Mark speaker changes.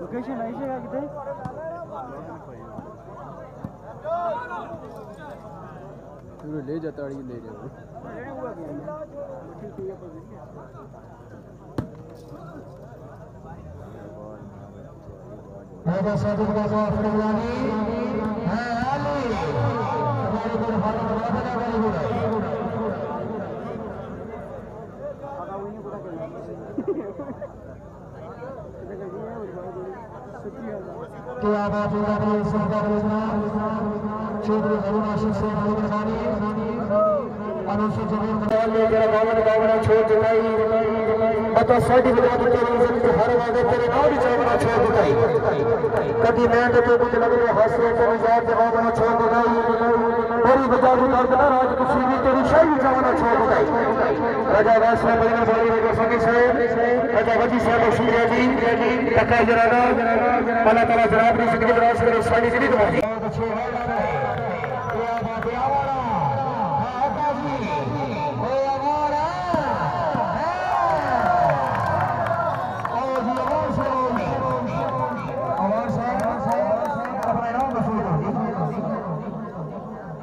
Speaker 1: location ऐसे का कितने पूरे ले जाता है ले जाओ राजा सादिक राजा फरमानी है अली हमारे को हमारा बड़ा वाली बोला क्या बात है आप लोग सरकार चौधरी हरिनाशिक से बड़ी मेहरबानी अनुसूचित जमीन बनाने में तेरा बावन बावन छोड़ चुकाई बता साड़ी बना के तेरी इज्जत के हर वादे तेरे नाम ही चावना छोड़ चुकाई कभी मैं तो कुछ लग रहा हासिल तेरे जात के बावन छोड़ चुकाई बड़ी बजा उतार के राज कुर्सी भी तेरी शाही चावना छोड़ चुकाई राजा वैष्णव बड़ी मेहरबानी राजा संगी साहब राजा वजी साहब शुक्रिया जी टका जराना अल्लाह ताला जनाब ने जिंदगी दराज करे साड़ी की दुआ दी